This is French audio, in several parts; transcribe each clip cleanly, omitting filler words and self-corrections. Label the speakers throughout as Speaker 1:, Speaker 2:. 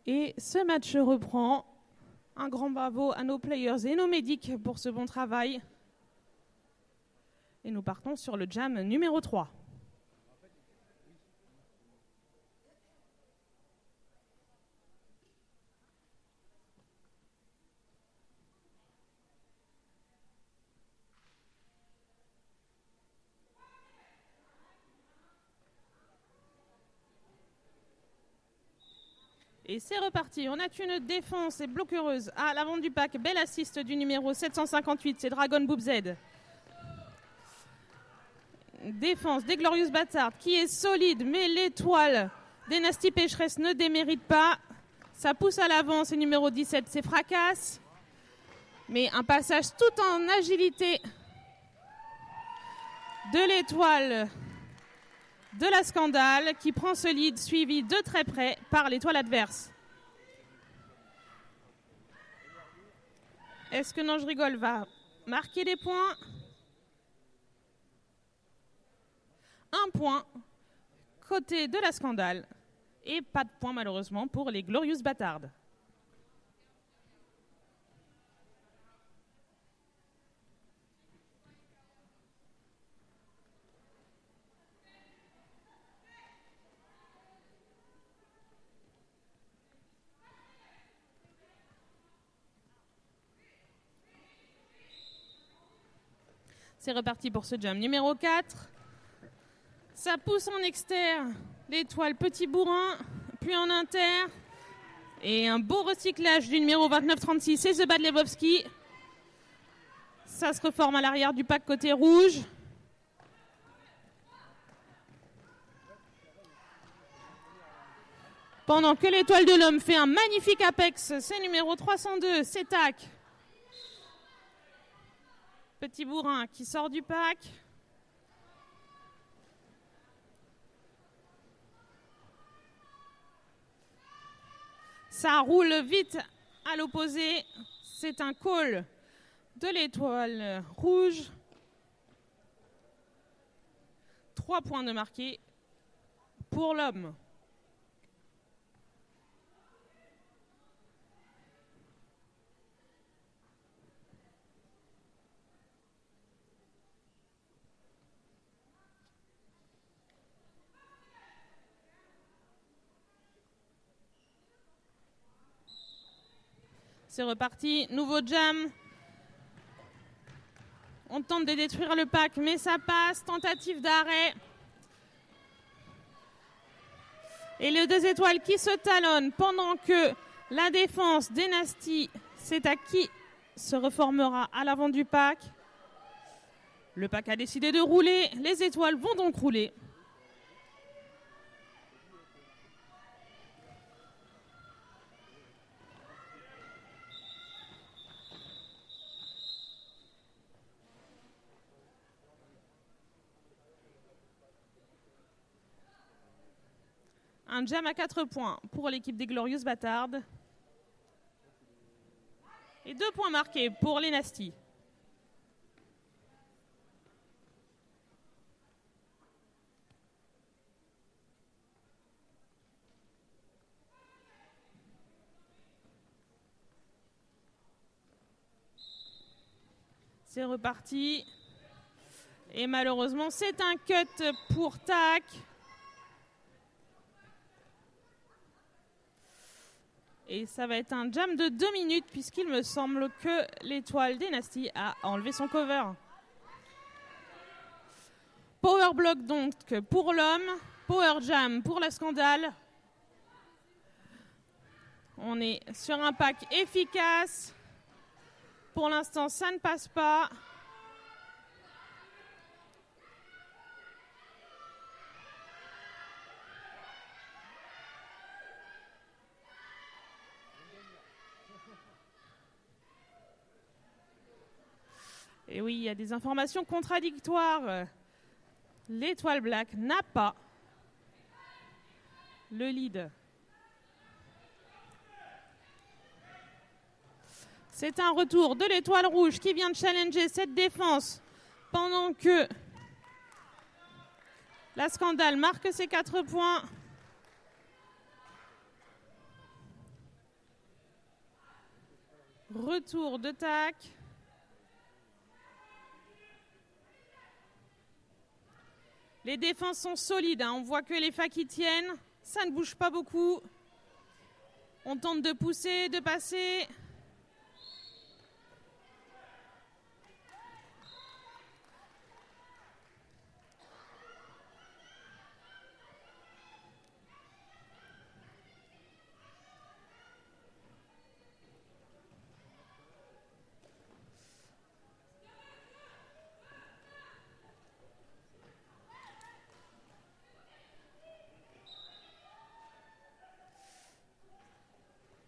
Speaker 1: Et ce match reprend. Un grand bravo à nos players et nos médics pour ce bon travail. Et nous partons sur le jam numéro 3. Et c'est reparti, on a une défense et bloqueuse à l'avant du pack. Belle assist du numéro 758, c'est Dragon Boob Z. Défense des Glorious Bastards qui est solide, mais l'étoile des Nasty Pécheresse ne démérite pas. Ça pousse à l'avant, c'est numéro 17, c'est Fracasse. Mais un passage tout en agilité de l'étoile de la Scandale qui prend ce lead suivi de très près par l'étoile adverse. Est-ce que Non, je rigole va marquer des points? Un point côté de la Scandale et pas de point malheureusement pour les Glorious Bastards. C'est reparti pour ce jam numéro 4. Ça pousse en externe, l'étoile Petit Bourrin, puis en inter. Et un beau recyclage du numéro 29-36, c'est The Bad Lebowski. Ça se reforme à l'arrière du pack côté rouge. Pendant que l'étoile de l'homme fait un magnifique apex, c'est numéro 302, c'est Tac. Petit Bourrin qui sort du pack. Ça roule vite à l'opposé. C'est un call de l'étoile rouge. 3 points de marqué pour l'homme. C'est reparti, nouveau jam. On tente de détruire le pack, mais ça passe. Tentative d'arrêt. Et les 2 étoiles qui se talonnent pendant que la défense des Nasty, c'est à qui se reformera à l'avant du pack. Le pack a décidé de rouler. Les étoiles vont donc rouler. Un jam à 4 points pour l'équipe des Glorious Bastards. Et 2 points marqués pour les Nasty. C'est reparti. Et malheureusement, c'est un cut pour Tac. Et ça va être un jam de 2 minutes puisqu'il me semble que l'étoile des Nasty a enlevé son cover. Power block donc pour l'homme, power jam pour la Scandale. On est sur un pack efficace. Pour l'instant, ça ne passe pas. Et oui, il y a des informations contradictoires. L'étoile Black n'a pas le lead. C'est un retour de l'étoile rouge qui vient de challenger cette défense pendant que La Scandale marque ses 4 points. Retour de tac. Les défenses sont solides, hein. On voit que les Faki tiennent. Ça ne bouge pas beaucoup. On tente de pousser, de passer.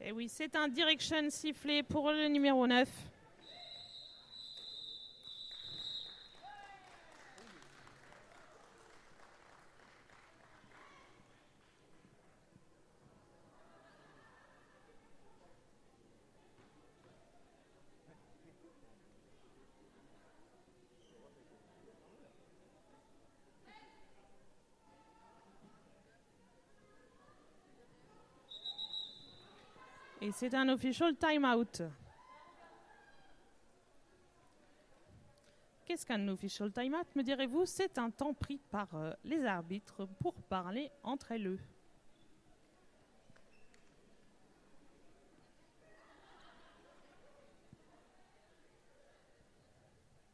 Speaker 1: Et oui, c'est un direction sifflé pour le numéro 9. Et c'est un official timeout. Qu'est-ce qu'un official timeout, me direz-vous? C'est un temps pris par les arbitres pour parler entre eux.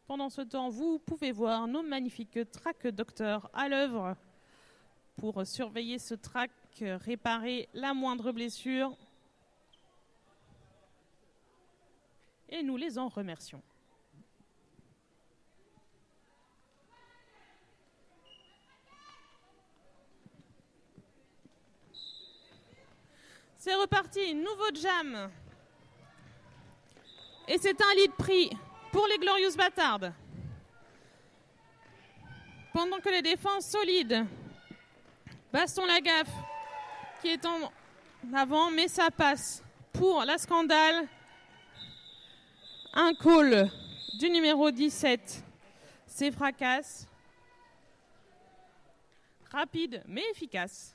Speaker 1: Pendant ce temps, vous pouvez voir nos magnifiques track docteurs à l'œuvre pour surveiller ce track, réparer la moindre blessure. Et nous les en remercions. C'est reparti, nouveau jam. Et c'est un lead pris pour les Glorious Bastards. Pendant que les défenses solides. Baston Lagaffe qui est en avant, mais ça passe pour la Scandale. Un call du numéro 17, c'est fracasse. Rapide mais efficace.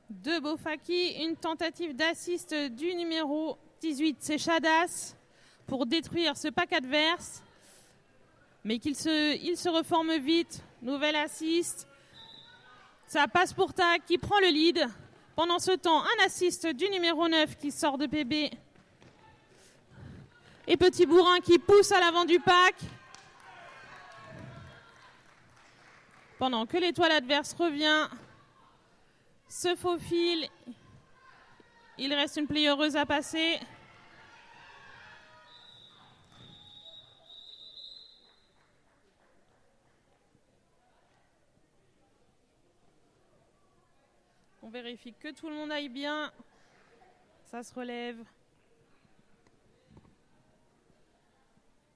Speaker 1: Deux beaux Faki, une tentative d'assist du numéro 18, c'est Shadas, pour détruire ce pack adverse. Mais il se reforme vite, nouvelle assist. Ça passe pour Tac qui prend le lead. Pendant ce temps, un assist du numéro 9 qui sort de PB. Et Petit Bourrin qui pousse à l'avant du pack. Pendant que l'étoile adverse revient, se faufile. Il reste une play heureuse à passer. On vérifie que tout le monde aille bien. Ça se relève.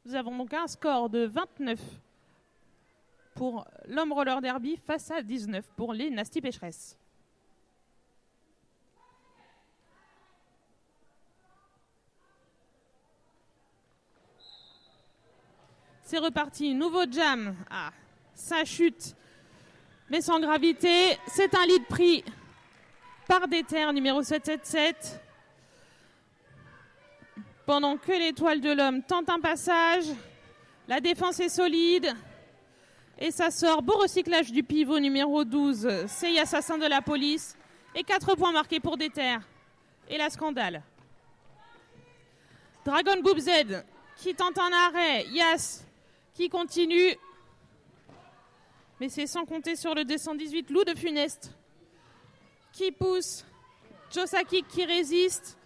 Speaker 1: Nous avons donc un score de 29 pour l'homme roller derby face à 19 pour les Nasty Pécheresses. C'est reparti, nouveau jam. Ah, ça chute, mais sans gravité. C'est un lead pris par Déter, numéro 777. Pendant que l'étoile de l'homme tente un passage, la défense est solide. Et ça sort, beau recyclage du pivot numéro 12, c'est Assassin de la police. Et 4 points marqués pour Déter. Et la Scandale. Dragon Boob Z qui tente un arrêt. Yas qui continue. Mais c'est sans compter sur le 218 Loup de Funeste qui pousse. Josaki qui résiste.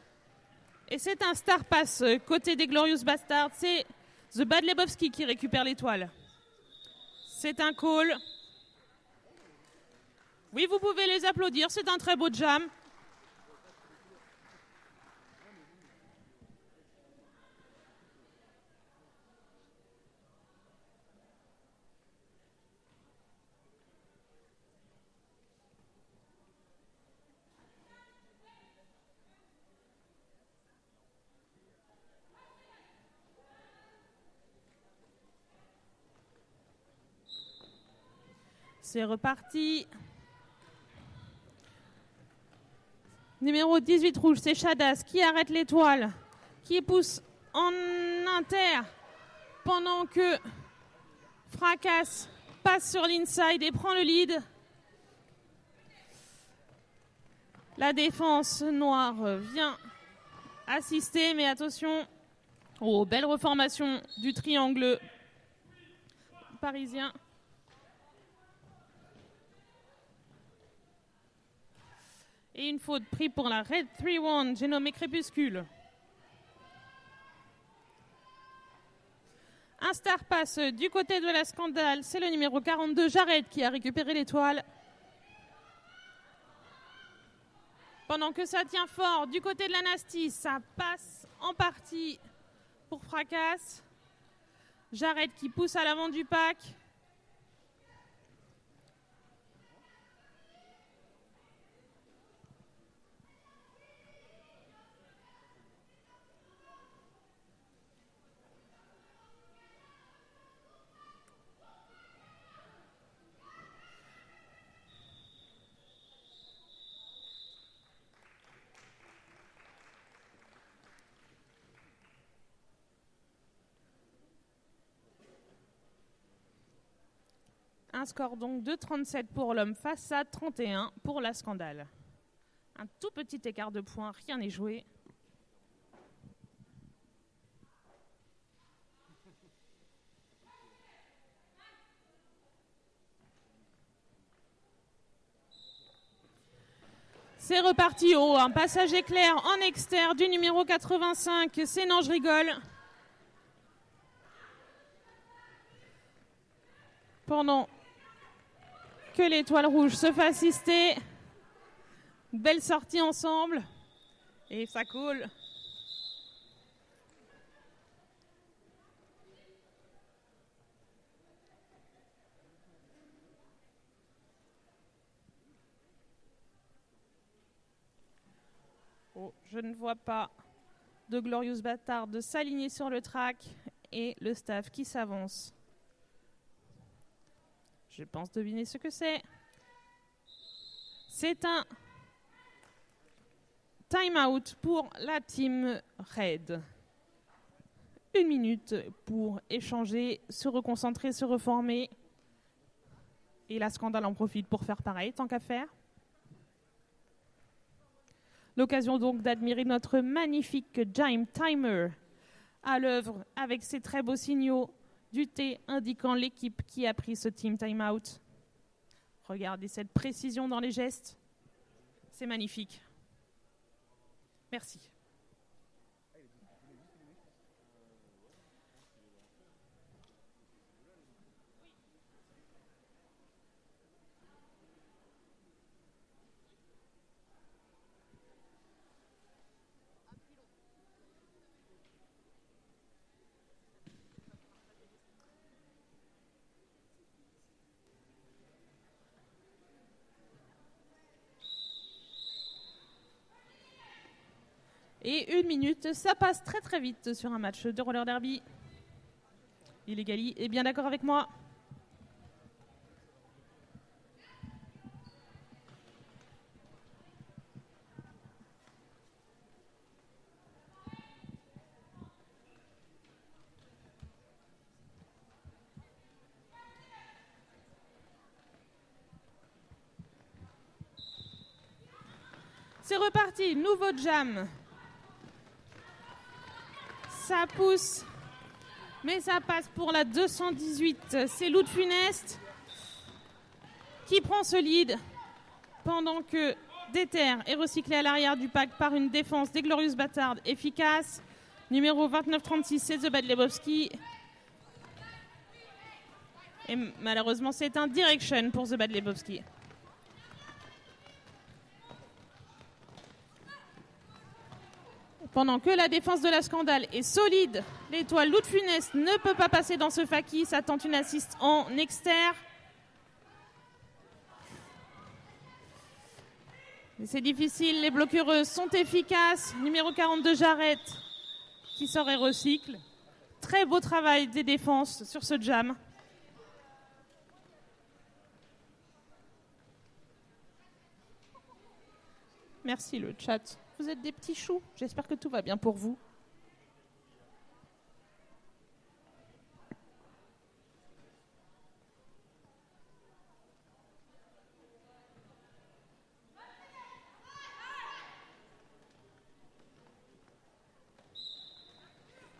Speaker 1: Et c'est un star pass côté des Glorious Bastards. C'est The Bad Lebowski qui récupère l'étoile. C'est un call. Oui, vous pouvez les applaudir. C'est un très beau jam. C'est reparti. Numéro 18 rouge, c'est Chadas qui arrête l'étoile, qui pousse en inter pendant que Fracas passe sur l'inside et prend le lead. La défense noire vient assister, mais attention. Oh, belle reformation du triangle parisien. Et une faute prise pour la Red 3-1, j'ai nommé Crépuscule. Un star pass du côté de la Scandale, c'est le numéro 42, Jared, qui a récupéré l'étoile. Pendant que ça tient fort du côté de la Nasty, ça passe en partie pour Fracas. Jared qui pousse à l'avant du pack. Un score donc de 37 pour l'homme face à 31 pour la Scandale. Un tout petit écart de points, rien n'est joué. C'est reparti. Oh, un passage éclair en externe du numéro 85. C'est non, je rigole. Pendant que l'étoile rouge se fait assister. Belle sortie ensemble. Et ça coule. Oh, je ne vois pas de Glorious Bastard de s'aligner sur le track et le staff qui s'avance. Je pense deviner ce que c'est. C'est un time-out pour la team Red. 1 minute pour échanger, se reconcentrer, se reformer. Et la Scandale en profite pour faire pareil, tant qu'à faire. L'occasion donc d'admirer notre magnifique Jime Timer à l'œuvre avec ses très beaux signaux du T indiquant l'équipe qui a pris ce team timeout. Regardez cette précision dans les gestes. C'est magnifique. Merci. Et 1 minute, ça passe très très vite sur un match de roller derby. Illégali est bien d'accord avec moi. C'est reparti, nouveau jam. Ça pousse, mais ça passe pour la 218. C'est Lou de Funeste qui prend ce lead pendant que Déter est recyclé à l'arrière du pack par une défense des Glorious Bastards efficace. Numéro 29-36, c'est The Bad Lebowski. Et malheureusement, c'est un direction pour The Bad Lebowski. Pendant que la défense de la Scandale est solide, l'étoile Lou de Funeste ne peut pas passer dans ce faki. Ça tente une assist en externe. C'est difficile, les bloquereuses sont efficaces. Numéro 42, Jarrett, qui sort et recycle. Très beau travail des défenses sur ce jam. Merci le chat. Vous êtes des petits choux. J'espère que tout va bien pour vous.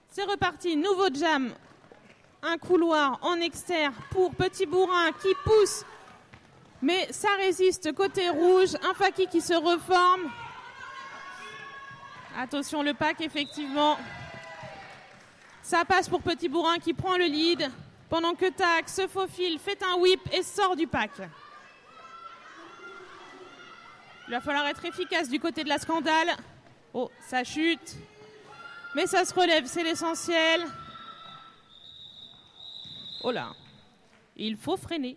Speaker 1: C'est reparti, nouveau jam. Un couloir en externe pour Petit Bourrin qui pousse. Mais ça résiste côté rouge. Un Faki qui se reforme. Attention le pack, effectivement. Ça passe pour Petit Bourrin qui prend le lead. Pendant que Tac se faufile, fait un whip et sort du pack. Il va falloir être efficace du côté de la Scandale. Oh, ça chute. Mais ça se relève, c'est l'essentiel. Oh là, il faut freiner.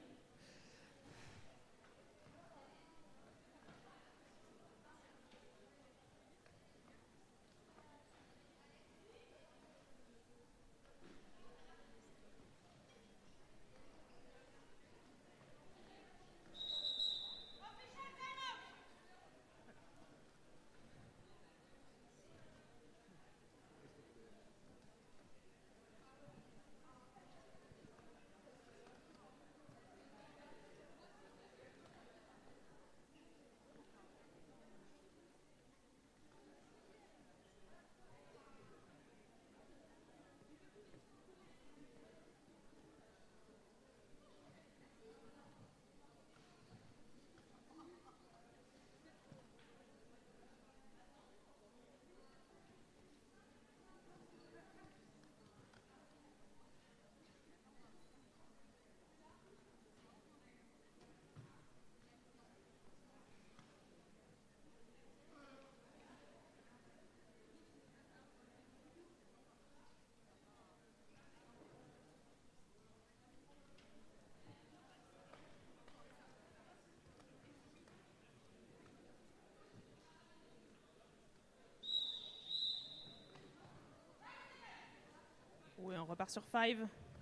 Speaker 1: Oui, on repart sur 5.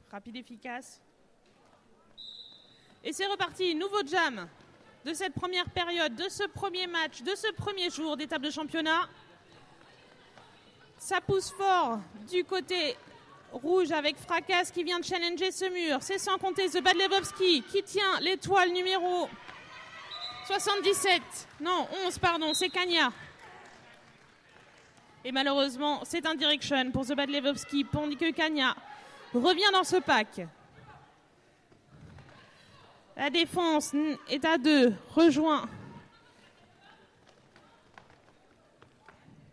Speaker 1: Rapide, efficace. Et c'est reparti. Nouveau jam de cette première période, de ce premier match, de ce premier jour d'étape de championnat. Ça pousse fort du côté rouge avec Fracas qui vient de challenger ce mur. C'est sans compter The Bad Lebowski qui tient l'étoile numéro 77. Non, 11, pardon, c'est Kanya. Et malheureusement, c'est un direction pour The Bad Lebowski, tandis que Kanya revient dans ce pack. La défense est à 2, rejoint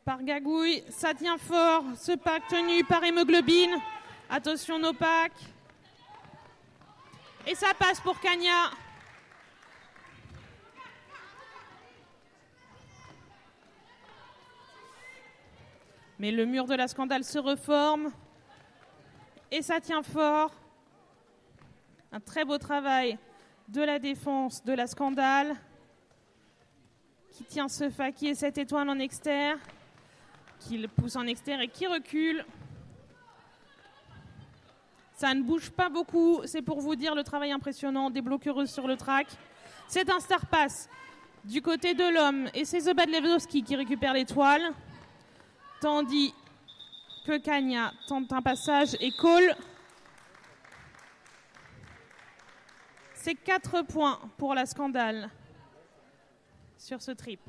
Speaker 1: par Gagouille. Ça tient fort, ce pack tenu par Hémoglobine. Attention nos packs. Et ça passe pour Kanya. Mais le mur de la Scandale se reforme. Et ça tient fort. Un très beau travail de la défense de la Scandale. Qui tient ce Faki et cette étoile en externe. Qui le pousse en externe et qui recule. Ça ne bouge pas beaucoup. C'est pour vous dire le travail impressionnant des bloqueuses sur le track. C'est un star pass du côté de l'homme. Et c'est The Bad Lebowski qui récupère l'étoile. Tandis que Kanya tente un passage et call. C'est 4 points pour la Scandale sur ce trip.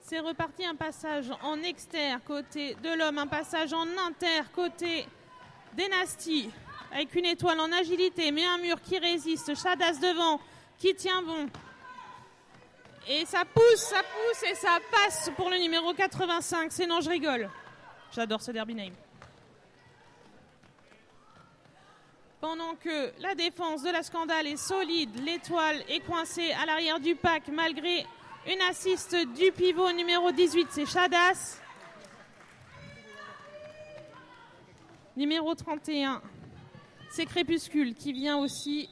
Speaker 1: C'est reparti, un passage en externe côté de l'homme, un passage en inter côté des Nasty, avec une étoile en agilité, mais un mur qui résiste, Shadas devant, qui tient bon. Et ça pousse et ça passe pour le numéro 85, c'est non je rigole. J'adore ce derby name. Pendant que la défense de la Scandale est solide, l'étoile est coincée à l'arrière du pack malgré une assiste du pivot numéro 18, c'est Shadas. Numéro 31, C'est Crépuscule qui vient aussi.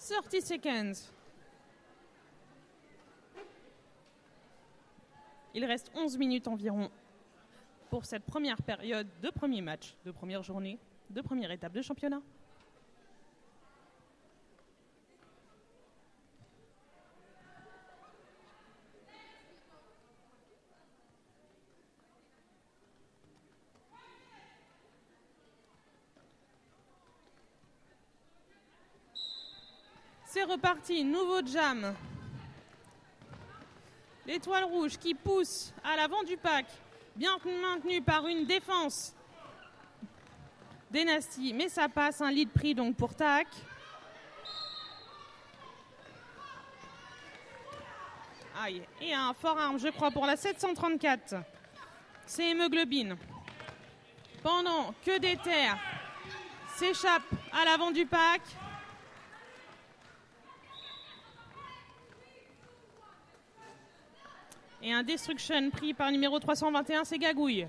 Speaker 1: Thirty seconds. Il reste 11 minutes environ pour cette première période de premier match, de première journée, de première étape de championnat. C'est reparti, nouveau jam. L'étoile rouge qui pousse à l'avant du pack, bien maintenue par une défense d'Enasty, mais ça passe, un lead pris donc pour TAC. Aïe, et un fort arme, je crois, pour la 734. C'est Hémoglobine. Pendant que Déter s'échappe à l'avant du pack. Et un Destruction pris par numéro 321, c'est Gagouille.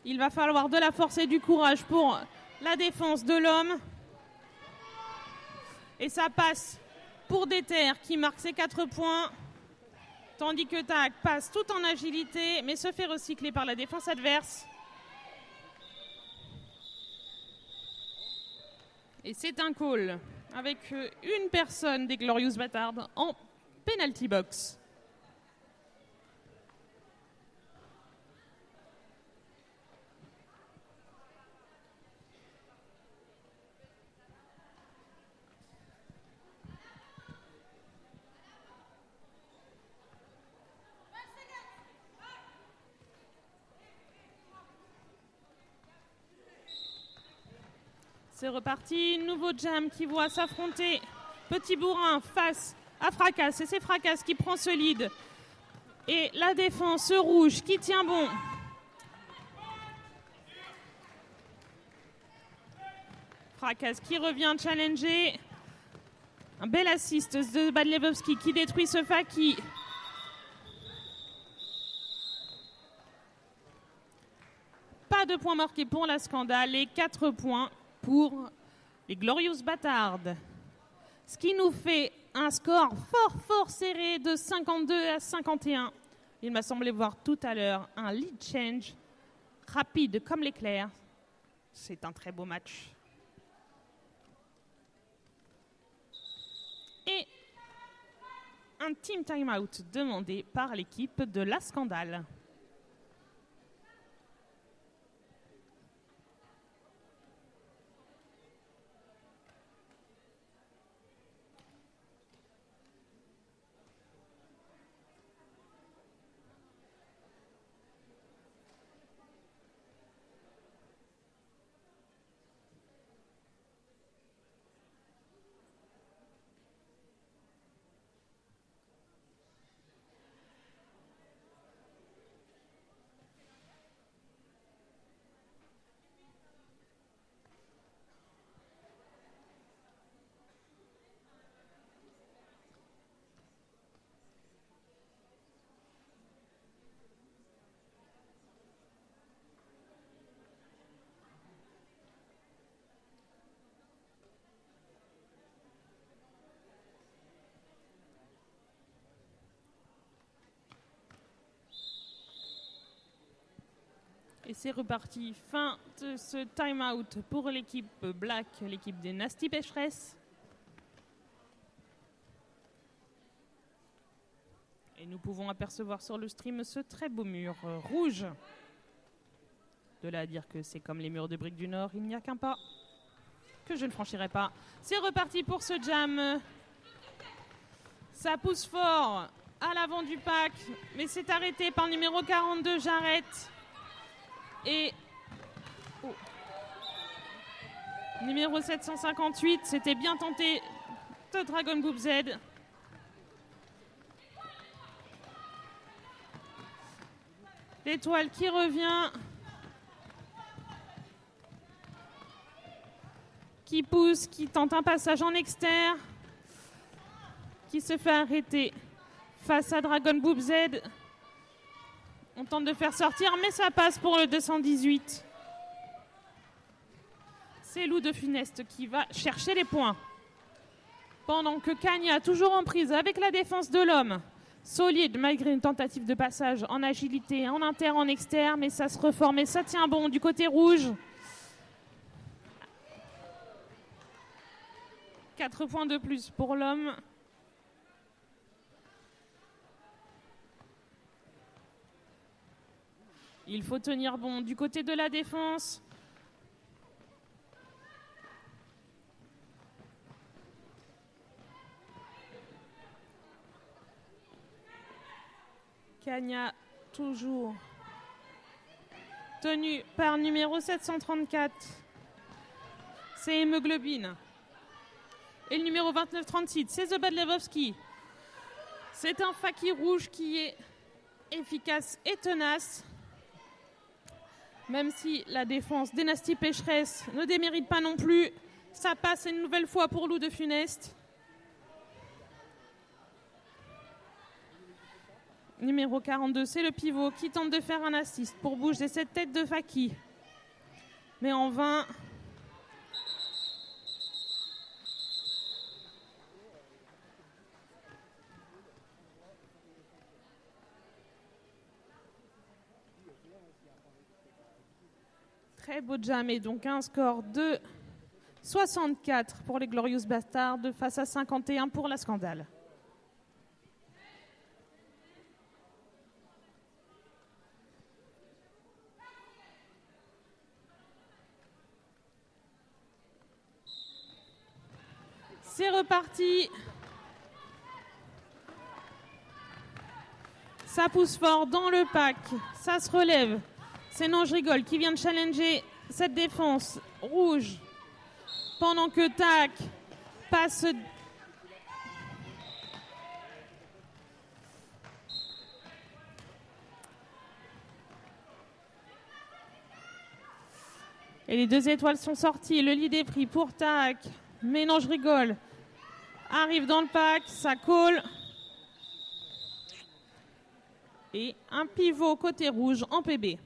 Speaker 1: Il va falloir de la force et du courage pour la défense de l'homme. Et ça passe pour Déter qui marque ses 4 points. Tandis que TAC passe tout en agilité, mais se fait recycler par la défense adverse. Et c'est un call. avec une personne des Glorious Batards en penalty box. C'est reparti, nouveau jam qui voit s'affronter Petit Bourrin face à Fracasse. Et c'est Fracasse qui prend ce lead. Et la défense rouge qui tient bon. Fracasse qui revient challenger. Un bel assist de Badlevowski qui détruit ce Faki. Pas de points marqués pour la Scandale et 4 points pour les Glorious Batards. Ce qui nous fait un score fort serré de 52 à 51. Il m'a semblé voir tout à l'heure un lead change rapide comme l'éclair. C'est un très beau match. Et un team timeout demandé par l'équipe de la Scandale. Et c'est reparti. Fin de ce time-out pour l'équipe Black, l'équipe des Nasty Pécheresses. Et nous pouvons apercevoir sur le stream ce très beau mur rouge. De là à dire que c'est comme les murs de Briques du Nord, il n'y a qu'un pas que je ne franchirai pas. C'est reparti pour ce jam. Ça pousse fort à l'avant du pack, mais c'est arrêté par le numéro 42, Jarrett. Et numéro 758, c'était bien tenté de Dragon Boop Z. L'étoile qui revient, qui pousse, qui tente un passage en externe, qui se fait arrêter face à Dragon Boop Z. On tente de faire sortir, mais ça passe pour le 218. C'est Lou de Funeste qui va chercher les points. Pendant que Kanya, toujours en prise avec la défense de l'homme, solide malgré une tentative de passage en agilité, en inter, en externe, mais ça se reforme et ça tient bon du côté rouge. 4 points de plus pour l'homme. Il faut tenir bon du côté de la défense. Kanya, toujours tenu par numéro 734. C'est Hémoglobine. Et le numéro 2936, c'est The Badlevowski. C'est un Faki rouge qui est efficace et tenace. Même si la défense des Nasty Pécheresses ne démérite pas non plus, ça passe une nouvelle fois pour Lou de Funeste. Numéro 42, c'est le pivot qui tente de faire un assist pour bouger cette tête de Faki. Mais en vain. Très beau jam et donc un score de 64 pour les Glorious Bastards face à 51 pour la Scandale. C'est reparti. Ça pousse fort dans le pack. Ça se relève. C'est Non, je rigole qui vient de challenger cette défense rouge. Pendant que Tac passe. Et les 2 étoiles sont sorties. Le lead est pris pour Tac. Mais Non, je rigole. Arrive dans le pack. Ça colle. Et un pivot côté rouge en PB.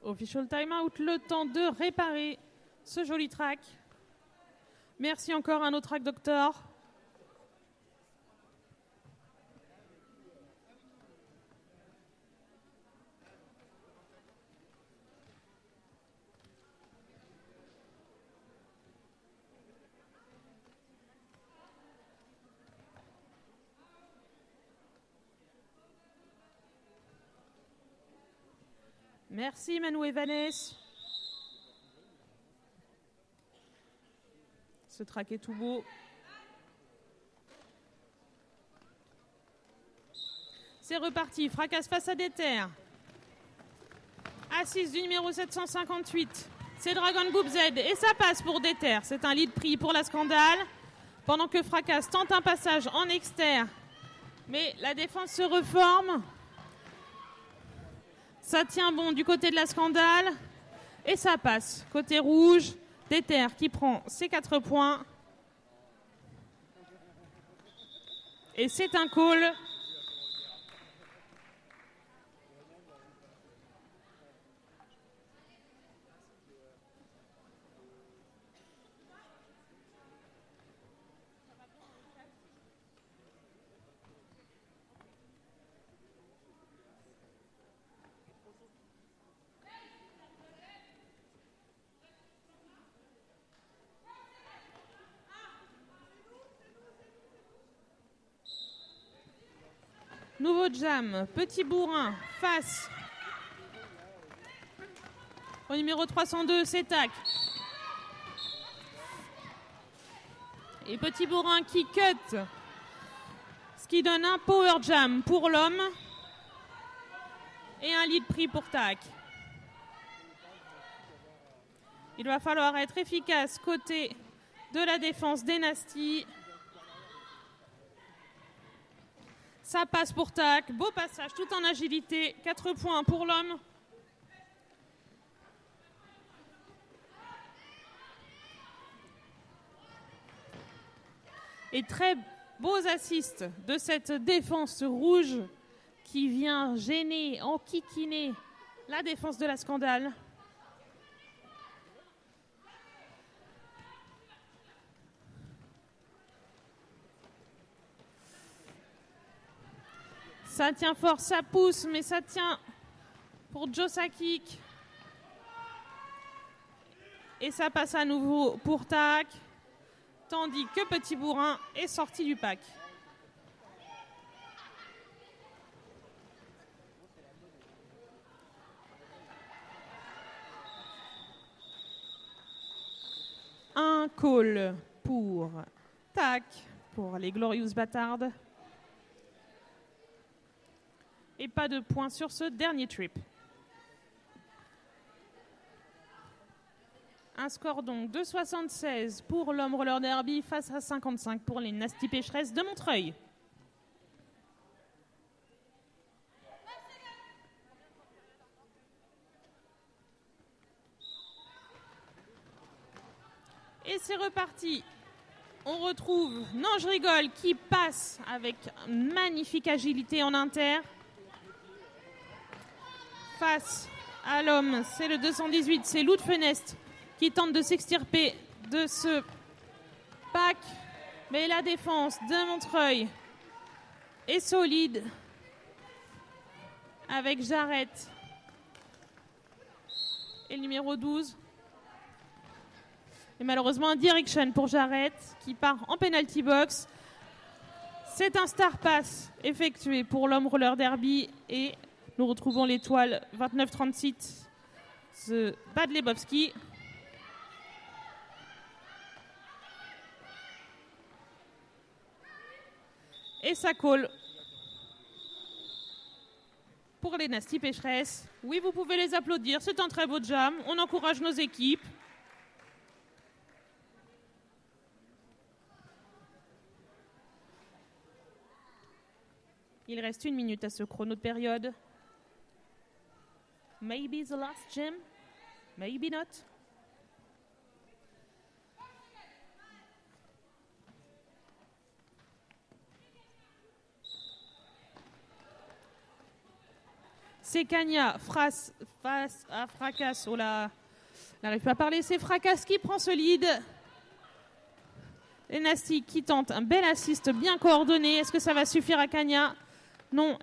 Speaker 1: Official timeout, le temps de réparer ce joli track. Merci encore à nos track doctors. Merci Manu et Vanessa. Ce track est tout beau. C'est reparti. Fracasse face à Déter. Assise du numéro 758. C'est Dragon Group Z. Et ça passe pour Déter. C'est un lead pris pour la Scandale. Pendant que Fracasse tente un passage en externe. Mais la défense se reforme. Ça tient bon du côté de la Scandale. Et ça passe. Côté rouge, Déter qui prend ses 4 points. Et c'est un call. Nouveau jam, Petit Bourrin face au numéro 302, c'est Tac. Et Petit Bourrin qui cut, ce qui donne un power jam pour l'homme et un lead pris pour Tac. Il va falloir être efficace côté de la défense des Nasty. Ça passe pour Tac. Beau passage, tout en agilité. 4 points pour l'homme. Et très beaux assists de cette défense rouge qui vient gêner, enquiquiner la défense de la Scandale. Ça tient fort, ça pousse, mais ça tient pour Joe Sakic. Et ça passe à nouveau pour Tac. Tandis que Petit Bourrin est sorti du pack. Un call pour Tac, pour les Glorious Bastards. Et pas de points sur ce dernier trip. Un score donc de 76 pour l'homme roller derby face à 55 pour les Nasty Pécheresses de Montreuil. Et c'est reparti. on retrouve Non, je rigole qui passe avec magnifique agilité en inter. Face à l'homme, c'est le 218, c'est Lou de Fenest qui tente de s'extirper de ce pack. Mais la défense de Montreuil est solide avec Jarrett et le numéro 12. Et malheureusement un direction pour Jarrett qui part en penalty box. C'est un star pass effectué pour l'homme roller derby et nous retrouvons l'étoile 29-36 de Bad Lebowski. Et ça colle pour les Nasty Pécheresses. Oui, vous pouvez les applaudir, c'est un très beau jam. On encourage nos équipes. Il reste 1 minute à ce chrono de période. Maybe the last jam, maybe not. C'est Kanya face à Fracas. Oh là, n'arrive pas à parler. C'est Fracas qui prend ce lead. Les Nasty qui tentent un bel assist bien coordonné. Est-ce que ça va suffire à Kanya? Non.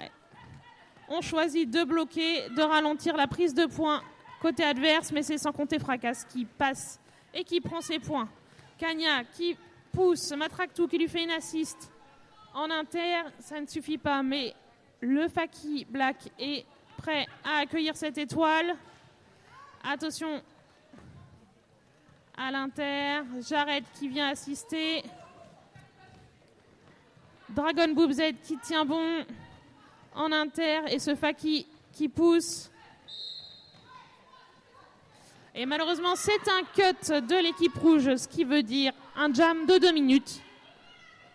Speaker 1: On choisit de bloquer, de ralentir la prise de points côté adverse, mais c'est sans compter Fracas qui passe et qui prend ses points. Kanya qui pousse Matractou qui lui fait une assist en inter. Ça ne suffit pas, mais le Faki Black est prêt à accueillir cette étoile. Attention à l'inter. Jarrett qui vient assister. Dragon Boobzed qui tient bon en inter. Et ce Faki qui pousse. Et malheureusement, c'est un cut de l'équipe rouge, ce qui veut dire un jam de 2 minutes.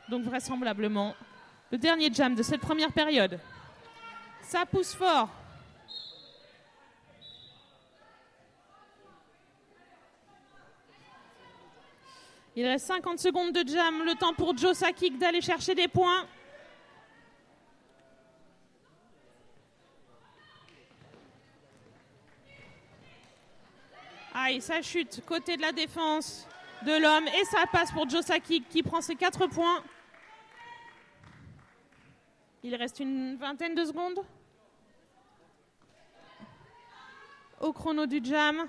Speaker 1: Donc vraisemblablement, le dernier jam de cette première période. Ça pousse fort. Il reste 50 secondes de jam, le temps pour Joe Sakic d'aller chercher des points. Aïe, ça chute côté de la défense de l'homme et ça passe pour Joe Sakic qui prend ses 4 points. Il reste une vingtaine de secondes au chrono du jam.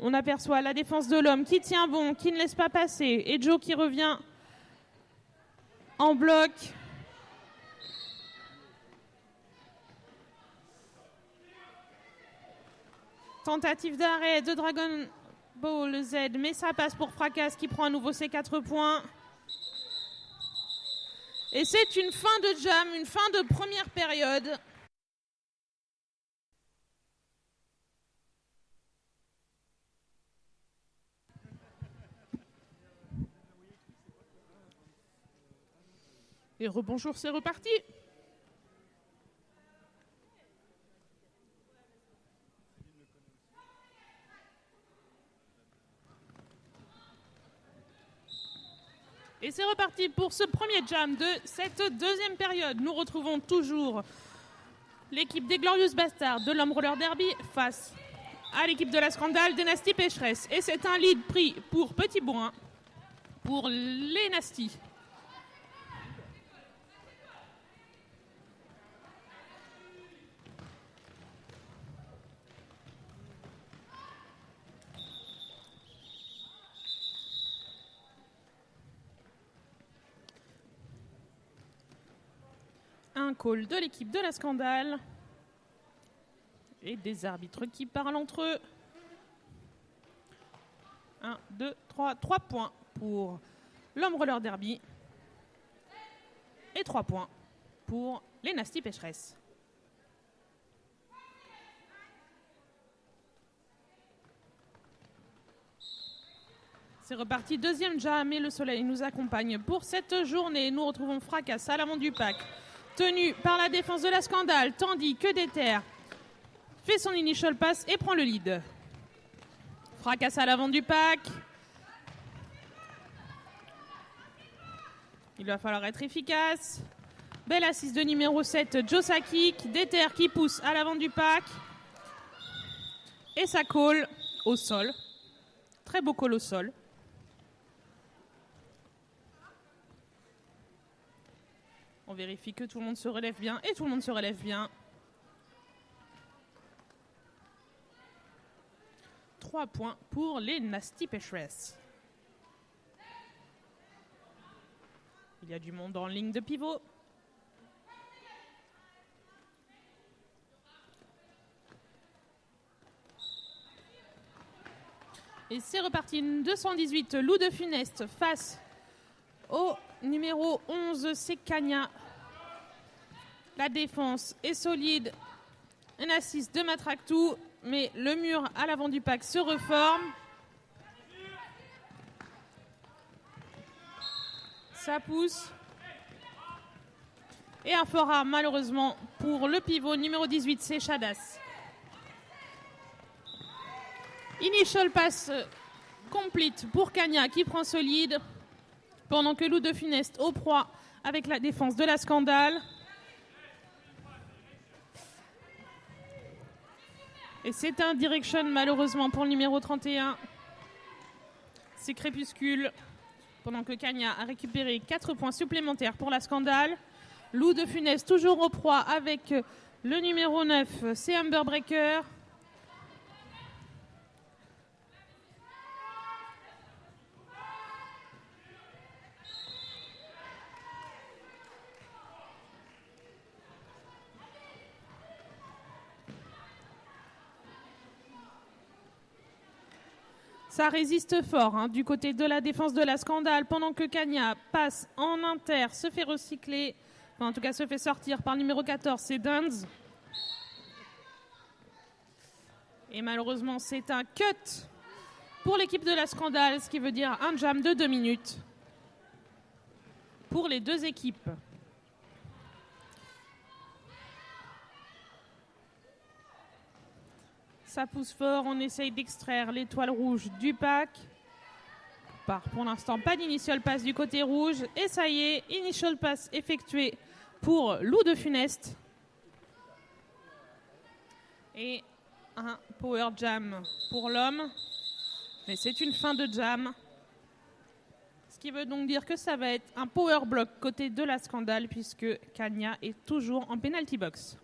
Speaker 1: On aperçoit la défense de l'homme qui tient bon, qui ne laisse pas passer. Et Joe qui revient en bloc. Tentative d'arrêt de Dragon Ball Z, mais ça passe pour Fracas qui prend à nouveau ses 4 points. Et c'est une fin de jam, une fin de première période. Et rebonjour, c'est reparti. Et c'est reparti pour ce premier jam de cette deuxième période. Nous retrouvons toujours l'équipe des Glorious Bastards de l'Homme Roller Derby face à l'équipe de la Scandale des Nasty Pécheresses. Et c'est un lead pris pour Petit Bourrin, pour les Nasty. Un call de l'équipe de la Scandale et des arbitres qui parlent entre eux. 1, 2, 3, 3 points pour l'Homme Roller Derby et 3 points pour les Nasty Pécheresses. C'est reparti, deuxième jam et le soleil nous accompagne pour cette journée. Nous retrouvons Fracas à l'amont du pack, tenu par la défense de la Scandale, tandis que Déter fait son initial pass et prend le lead. Fracasse à l'avant du pack. Il va falloir être efficace. Belle assise de numéro 7, Josaki, qui déterre, qui pousse à l'avant du pack. Et ça call au sol. Très beau call au sol. On vérifie que tout le monde se relève bien. Et tout le monde se relève bien. 3 points pour les Nasty Pécheresses. Il y a du monde en ligne de pivot. Et c'est reparti, une 218, Lou de Funeste face au numéro 11, c'est Kanya. La défense est solide. Un assist de Matraktou, mais le mur à l'avant du pack se reforme. Ça pousse. Et un fort arme, malheureusement, pour le pivot numéro 18, c'est Shadas. Initial pass complete pour Kanya qui prend solide. Pendant que Lou de Funeste au proie avec la défense de la Scandale. Et c'est un direction malheureusement pour le numéro 31. C'est Crépuscule. Pendant que Kanya a récupéré 4 points supplémentaires pour la Scandale. Lou de Funeste toujours au proie avec le numéro 9, c'est Amber Breaker. Ça résiste fort du côté de la défense de la Scandale pendant que Kanya passe en inter, se fait recycler, enfin en tout cas se fait sortir par le numéro 14, c'est Duns. Et malheureusement c'est un cut pour l'équipe de la Scandale, ce qui veut dire un jam de 2 minutes pour les deux équipes. Ça pousse fort, on essaye d'extraire l'étoile rouge du pack. Pour l'instant, pas d'initial pass du côté rouge. Et ça y est, initial pass effectué pour Lou de Funeste. Et un power jam pour l'homme. Mais c'est une fin de jam. Ce qui veut donc dire que ça va être un power block côté de la Scandale puisque Kanya est toujours en penalty box.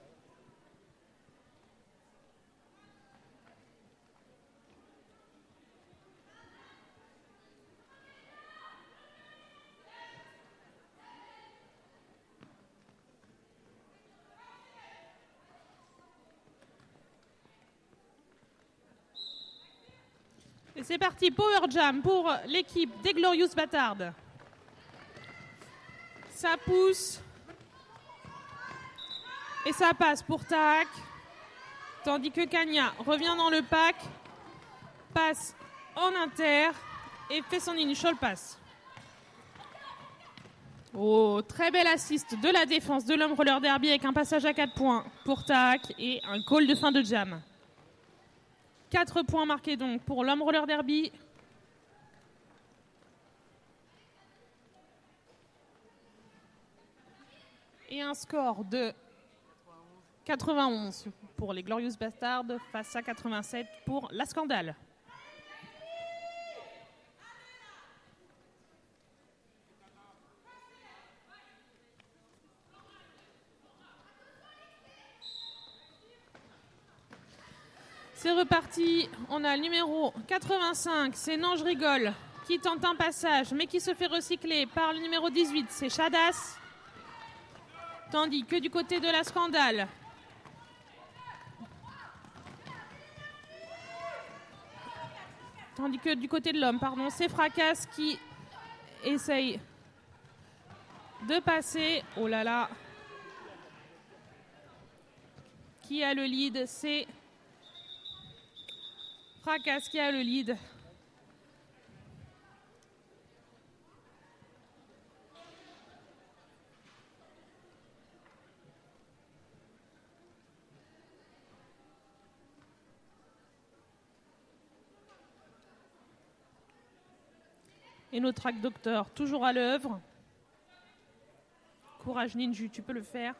Speaker 1: Et c'est parti, Power Jam pour l'équipe des Glorious Bastards. Ça pousse. Et ça passe pour Taak. Tandis que Kanya revient dans le pack, passe en inter et fait son initial pass. Oh, très belle assist de la défense de l'homme roller derby avec un passage à 4 points pour Taak et un call de fin de jam. 4 points marqués donc pour l'homme roller derby. Et un score de 91 pour les Glorious Bastards face à 87 pour la Scandale. C'est reparti, on a le numéro 85, c'est Nange Rigole qui tente un passage mais qui se fait recycler par le numéro 18, c'est Shadas. Tandis que du côté de la Scandale, de l'homme, c'est Fracasse qui essaye de passer. Oh là là. Qui a le lead? C'est Fracasse qui a le lead. Et nos track docteurs, toujours à l'œuvre. Courage Ninju, tu peux le faire.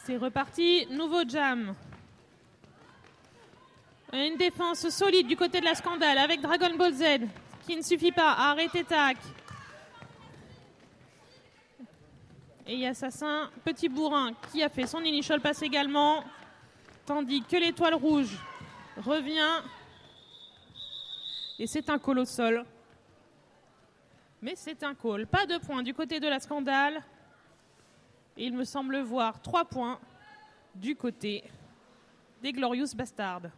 Speaker 1: C'est reparti, nouveau jam. Une défense solide du côté de la Scandale avec Dragon Ball Z qui ne suffit pas à arrêter TAC. Et Assassin, petit bourrin qui a fait son initial pass également. Tandis que l'étoile rouge revient. Et c'est un call au sol. Mais c'est un call. Pas de points du côté de la Scandale. Et il me semble voir 3 points du côté des Glorious Bastards.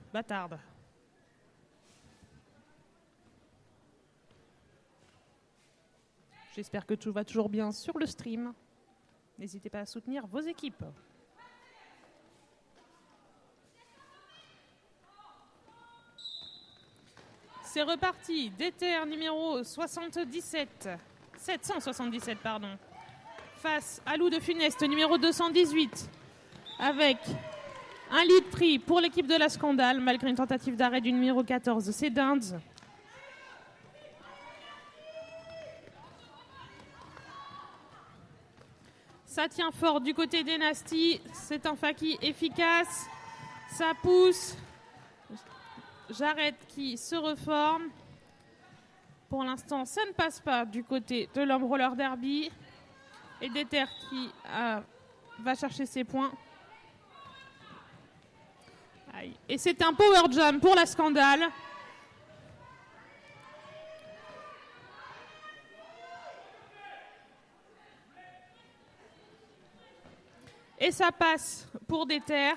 Speaker 1: J'espère que tout va toujours bien sur le stream. N'hésitez pas à soutenir vos équipes. C'est reparti. Déter numéro 777, pardon. Face à Loup de Funeste numéro 218. Avec un lead prix pour l'équipe de la Scandale, malgré une tentative d'arrêt du numéro 14. C'est Dindes. Ça tient fort du côté des Nasty. C'est un Faki efficace. Ça pousse. Jarrett qui se reforme. Pour l'instant, ça ne passe pas du côté de l'homme roller derby. Et Déter qui va chercher ses points. Aïe. Et c'est un power jam pour la Scandale. Et ça passe pour Déter.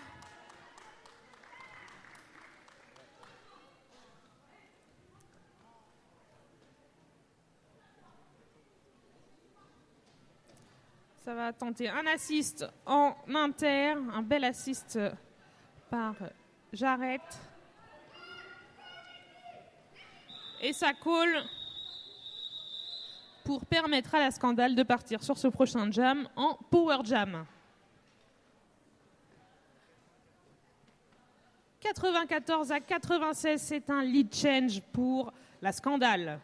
Speaker 1: Ça va tenter un assist en inter, un bel assist par Jarrett. Et ça call pour permettre à la Scandale de partir sur ce prochain jam en power jam. 94 à 96, c'est un lead change pour la Scandale.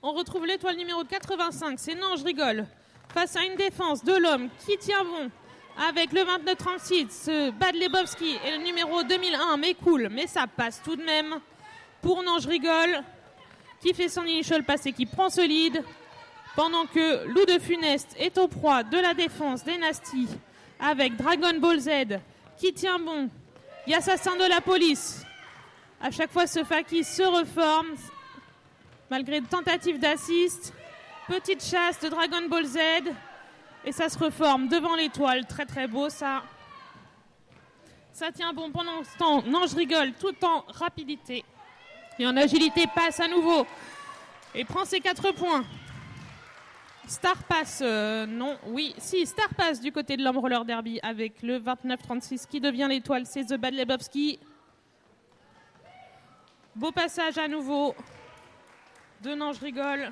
Speaker 1: On retrouve l'étoile numéro 85, c'est non, je rigole. Face à une défense de l'homme qui tient bon avec le 29-36, ce Bad Lebowski et le numéro 2001, mais cool, mais ça passe tout de même pour non, je rigole, qui fait son initial pass et qui prend ce lead, pendant que Loup de Funeste est au proie de la défense des Nasty avec Dragon Ball Z qui tient bon. Il y a Assassin de la police. À chaque fois, ce Faki se reforme. Malgré de tentatives d'assist, petite chasse de Dragon Ball Z et ça se reforme devant l'étoile. Très très beau ça. Ça tient bon pendant ce temps. Non, je rigole, tout en rapidité. Et en agilité, passe à nouveau. Et prend ses 4 points. Star Pass, non, oui, si, Star Pass du côté de l'homme roller derby avec le 29-36 qui devient l'étoile. C'est The Bad Lebowski. Beau passage à nouveau. De non, je rigole.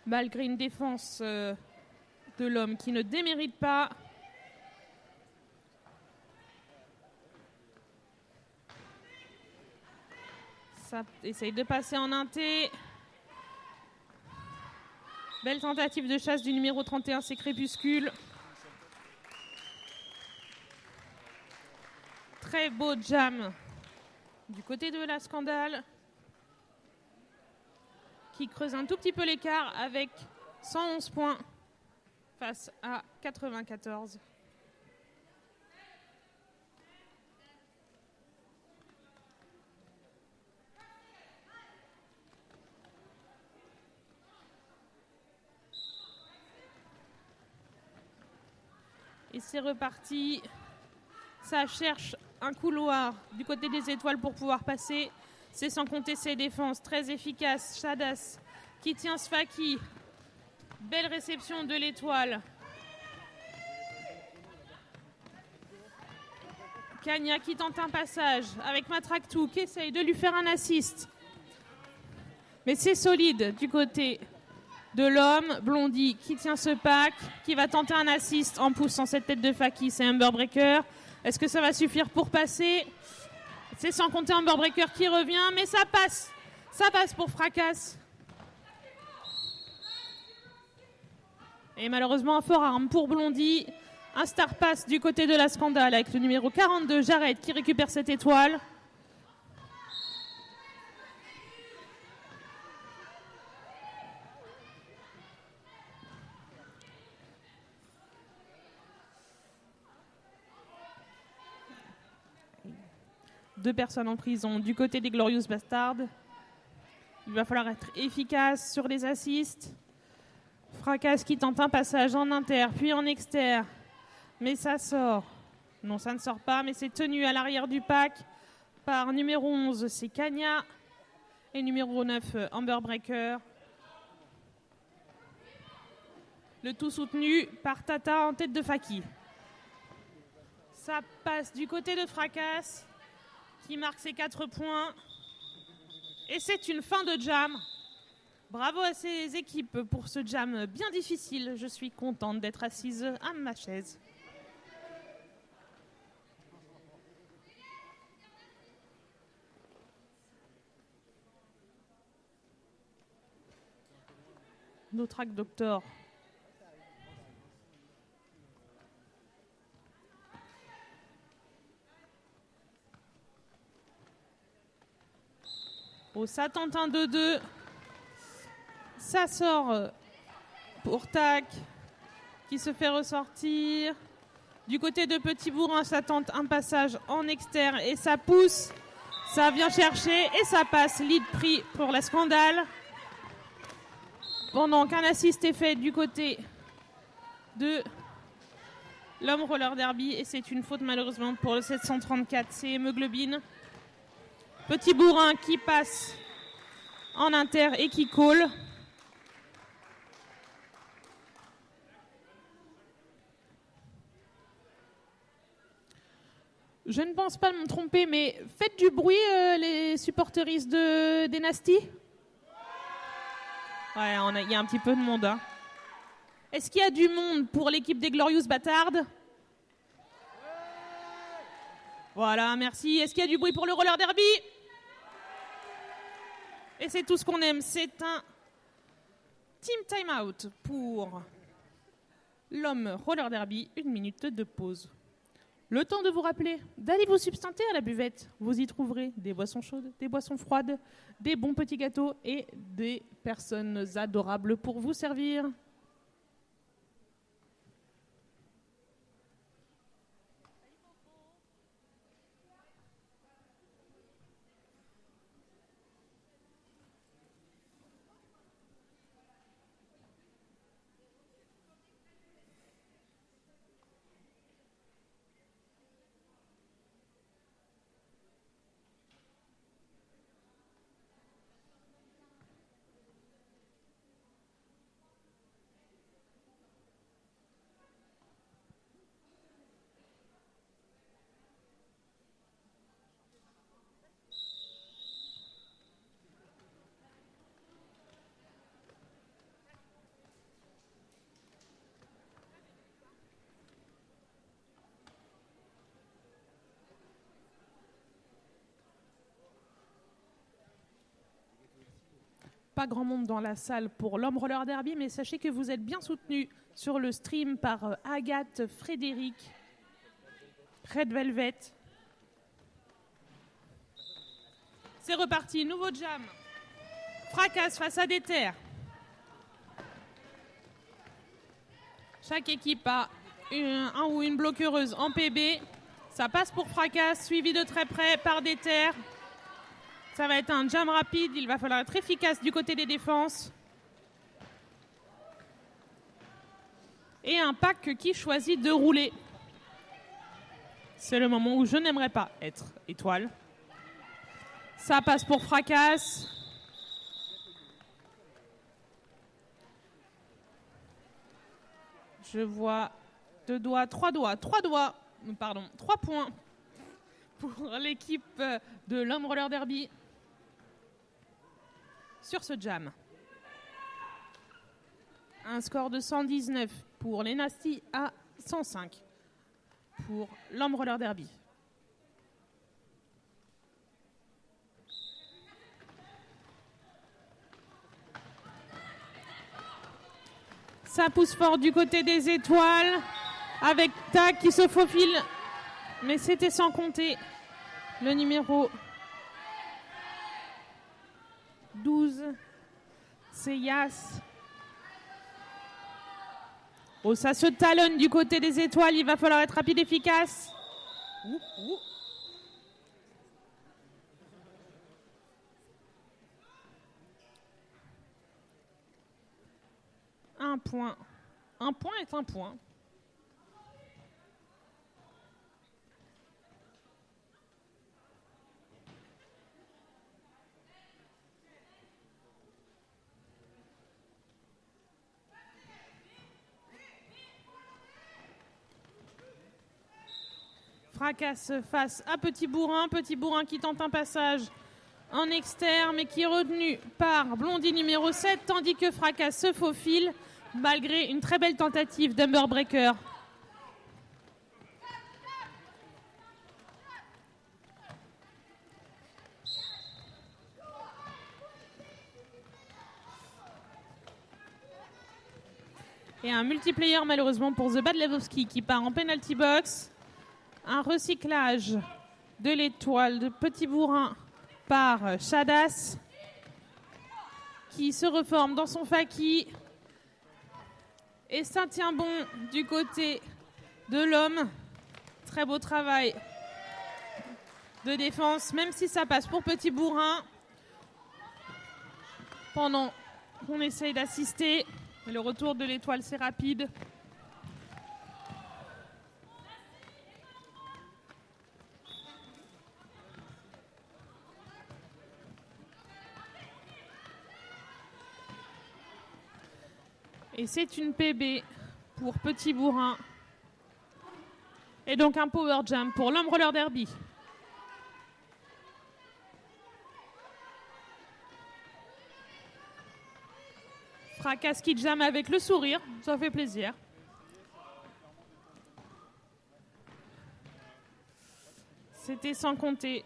Speaker 1: Malgré une défense de l'homme qui ne démérite pas. Ça essaye de passer en inté. Belle tentative de chasse du numéro 31, c'est Crépuscule. Très beau jam du côté de la Scandale, qui creuse un tout petit peu l'écart avec 111 points face à 94. Et c'est reparti. Ça cherche un couloir du côté des étoiles pour pouvoir passer. C'est sans compter ses défenses très efficaces. Shadas qui tient Sfaki. Belle réception de l'étoile. Kanya qui tente un passage avec Matraktou qui essaye de lui faire un assist. Mais c'est solide du côté de l'homme. Blondie qui tient ce pack, qui va tenter un assist en poussant cette tête de Faki. C'est Humber Breaker. Est-ce que ça va suffire pour passer? C'est sans compter Humber Breaker qui revient, mais ça passe. Ça passe pour Fracas. Et malheureusement, un forearm pour Blondie. Un star pass du côté de la Scandale avec le numéro 42, Jared, qui récupère cette étoile. Deux personnes en prison du côté des Glorious Bastards. Il va falloir être efficace sur les assists. Fracas qui tente un passage en inter, puis en exter. Mais ça sort. Non, ça ne sort pas, mais c'est tenu à l'arrière du pack par numéro 11, c'est Kanya. Et numéro 9, Humber Breaker. Le tout soutenu par Tata en tête de Faki. Ça passe du côté de Fracas, qui marque ses 4 points. Et c'est une fin de jam. Bravo à ces équipes pour ce jam bien difficile. Je suis contente d'être assise à ma chaise. Nos track doctor. Oh, ça tente un 2-2. Ça sort pour Tac, qui se fait ressortir. Du côté de Petit Bourrin, ça tente un passage en externe et ça pousse. Ça vient chercher et ça passe. Lead pris pour la Scandale. Pendant qu'un assist est fait du côté de l'homme roller derby. Et c'est une faute malheureusement pour le 734. C'est Hémoglobine. Petit Bourrin qui passe en inter et qui call. Je ne pense pas me tromper, mais faites du bruit, les supporteristes des Nasty. Ouais, il y a un petit peu de monde. Hein. Est-ce qu'il y a du monde pour l'équipe des Glorious Bastards? Voilà, merci. Est-ce qu'il y a du bruit pour le roller derby? Et c'est tout ce qu'on aime. C'est un team time-out pour l'homme roller derby. 1 minute de pause. Le temps de vous rappeler d'aller vous substanter à la buvette. Vous y trouverez des boissons chaudes, des boissons froides, des bons petits gâteaux et des personnes adorables pour vous servir. Pas grand monde dans la salle pour l'homme roller derby, mais sachez que vous êtes bien soutenus sur le stream par Agathe, Frédéric, Red Velvet. C'est reparti, nouveau jam. Fracas face à Déter. Chaque équipe a un ou une bloqueuse en PB. Ça passe pour Fracas, suivi de très près par Déter. Ça va être un jam rapide, il va falloir être efficace du côté des défenses. Et un pack qui choisit de rouler. C'est le moment où je n'aimerais pas être étoile. Ça passe pour Fracas. Je vois 2 doigts, 3 doigts, 3 doigts, pardon, 3 points pour l'équipe de l'Homme Roller Derby sur ce jam. Un score de 119 pour les Nasty à 105 pour l'Homme Roller Derby. Ça pousse fort du côté des étoiles avec Tag qui se faufile, mais c'était sans compter le numéro 12, c'est Yas. Oh, ça se talonne du côté des étoiles, il va falloir être rapide et efficace. Un point. Un point est un point. Fracasse face à Petit Bourrin qui tente un passage en externe mais qui est retenu par Blondie numéro 7 tandis que Fracasse se faufile malgré une très belle tentative d'Umberbreaker. Et un multiplayer malheureusement pour The Bad Lebowski qui part en penalty box. Un recyclage de l'étoile de Petit Bourrin par Chadas qui se reforme dans son faki. Et ça tient bon du côté de l'homme. Très beau travail de défense, même si ça passe pour Petit Bourrin. Pendant qu'on essaye d'assister, le retour de l'étoile, c'est rapide. Et c'est une PB pour Petit Bourrin. Et donc un power jam pour l'Homme Roller Derby. Fracasse qui jam avec le sourire, ça fait plaisir. C'était sans compter.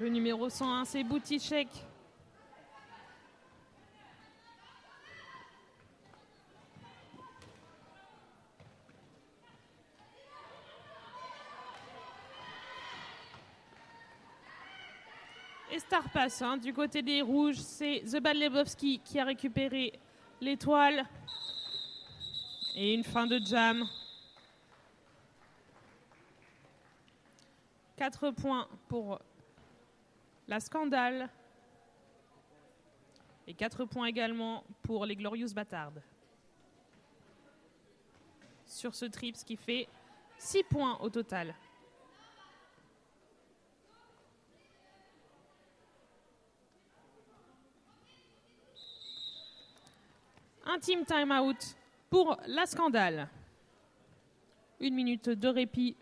Speaker 1: Le numéro 101, c'est Boutichek. Et Star passe du côté des rouges, c'est The Bad Lebowski qui a récupéré l'étoile. Et une fin de jam. 4 points pour la Scandale. Et 4 points également pour les Glorious Bâtards. Sur ce trip, ce qui fait 6 points au total. Un team time-out pour la Scandale. 1 minute de répit.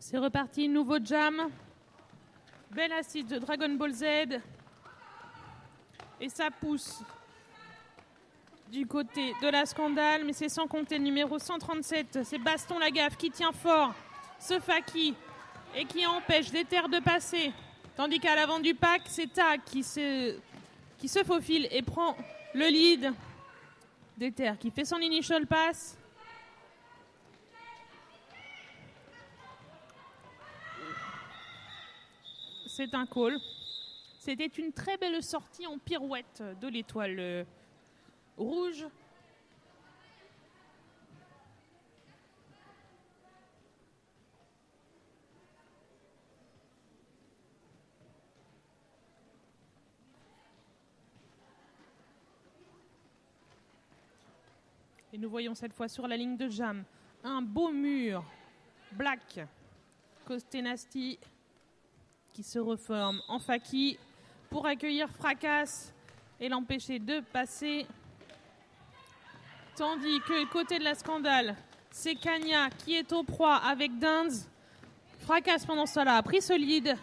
Speaker 1: C'est reparti, nouveau jam. Belle assise de Dragon Ball Z. Et ça pousse du côté de la Scandale, mais c'est sans compter le numéro 137. C'est Baston Lagaffe qui tient fort ce Faki et qui empêche des terres de passer. Tandis qu'à l'avant du pack, c'est Tag qui se faufile et prend le lead. Des terres qui fait son initial pass. C'est un call. C'était une très belle sortie en pirouette de l'étoile rouge. Et nous voyons cette fois sur la ligne de jam un beau mur black. Costenasti qui se reforme en Faki pour accueillir Fracasse et l'empêcher de passer. Tandis que côté de la Scandale, c'est Kanya qui est au proie avec Dinz. Fracasse pendant cela a pris ce lead.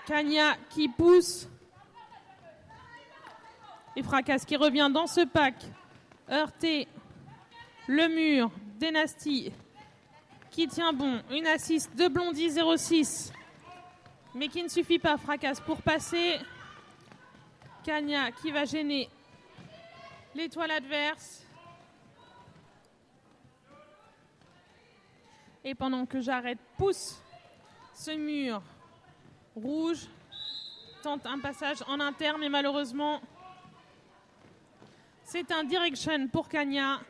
Speaker 1: Kanya qui pousse. Et Fracasse qui revient dans ce pack. Heurter le mur. Dynasty qui tient bon. Une assist de Blondie 06. Mais qui ne suffit pas. Fracasse pour passer. Kanya qui va gêner l'étoile adverse. Et pendant que j'arrête, pousse ce mur rouge. Tente un passage en interne, mais malheureusement, c'est un direction pour Kanya.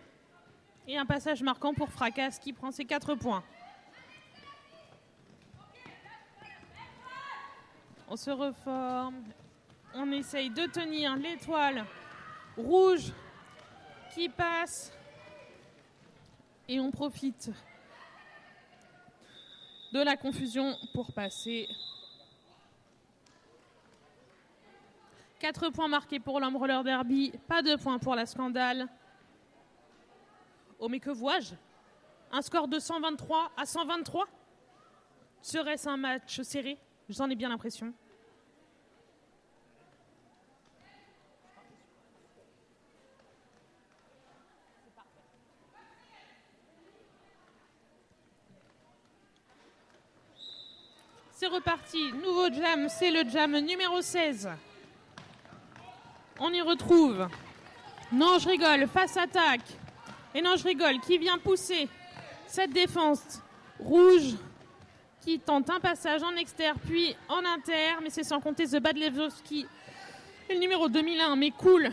Speaker 1: Et un passage marquant pour Fracasse qui prend ses 4 points. On se reforme. On essaye de tenir l'étoile rouge qui passe. Et on profite de la confusion pour passer. 4 points marqués pour l'homme roller derby. Pas de points pour la Scandale. Oh mais que vois-je? Un score de 123 à 123? Serait-ce un match serré? J'en ai bien l'impression. C'est reparti, nouveau jam, c'est le jam numéro 16. On y retrouve Non je rigole, face attaque. Et Non je rigole, qui vient pousser cette défense rouge, qui tente un passage en externe, puis en inter, mais c'est sans compter The Bad Lewski, le numéro 2001, mais cool,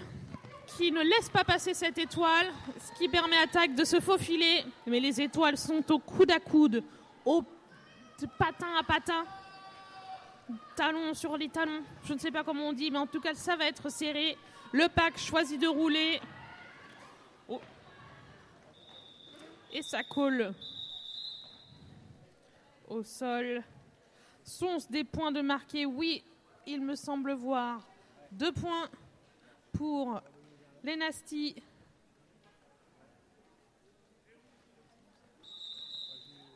Speaker 1: qui ne laisse pas passer cette étoile, ce qui permet à Tag de se faufiler, mais les étoiles sont au coude à coude, au patin à patin, talon sur les talons, je ne sais pas comment on dit, mais en tout cas ça va être serré. Le pack choisit de rouler. Oh. Et ça colle au sol. Sont-ce des points de marqué? Oui, il me semble voir 2 points pour les Nasty.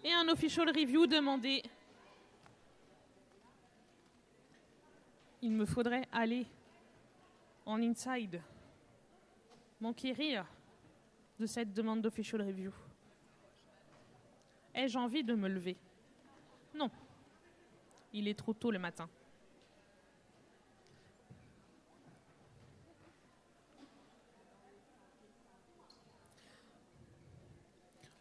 Speaker 1: Et un official review demandé. Il me faudrait aller en inside, m'enquérir de cette demande d'official review. Ai-je envie de me lever? Non. Il est trop tôt le matin.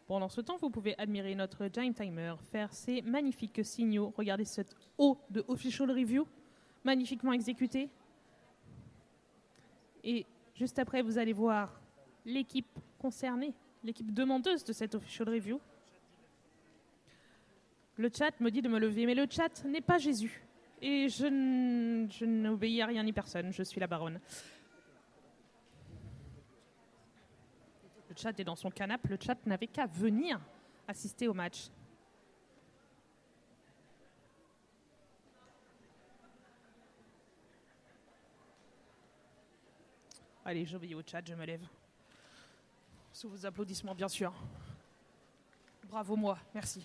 Speaker 1: Pendant ce temps, vous pouvez admirer notre Giant Timer faire ses magnifiques signaux. Regardez cette O de official review, magnifiquement exécutée. Et juste après, vous allez voir l'équipe concernée, l'équipe demandeuse de cette official review. Le chat me dit de me lever, mais le chat n'est pas Jésus. Et je n'obéis à rien ni personne, je suis la baronne. Le chat est dans son canapé, le chat n'avait qu'à venir assister au match. Allez, j'obéis au chat, je me lève. Sous vos applaudissements, bien sûr. Bravo moi, merci.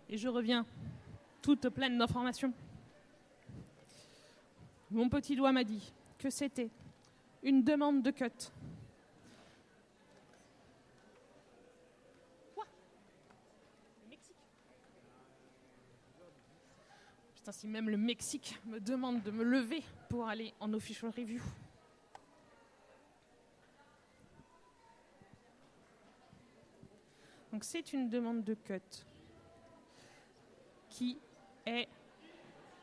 Speaker 1: Et je reviens, toute pleine d'informations. Mon petit doigt m'a dit que c'était une demande de cut. Quoi ? Le Mexique ? Putain, si même le Mexique me demande de me lever pour aller en official review. Donc c'est une demande de cut qui est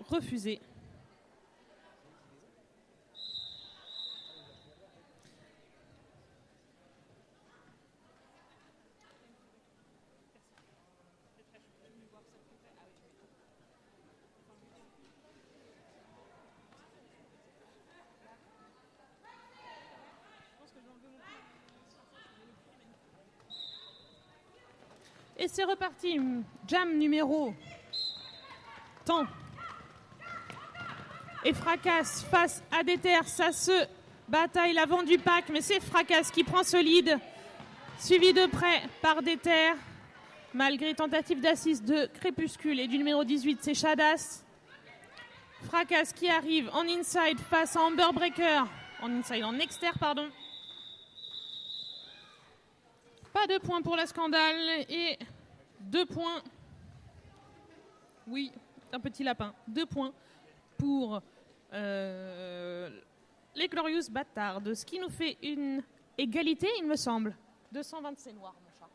Speaker 1: refusée. Et c'est reparti, jam numéro temps. Et Fracasse face à Déter, ça se bataille l'avant du pack, mais c'est Fracasse qui prend ce lead, suivi de près par Déter, malgré tentative d'assist de Crépuscule et du numéro 18, c'est Shadas. Fracasse qui arrive en inside face à Amber Breaker, en externe, pardon. Pas de points pour la Scandale et 2 points. Oui, un petit lapin. 2 points pour les Glorious Bâtards. Ce qui nous fait une égalité, il me semble. 220, c'est noir, mon chat.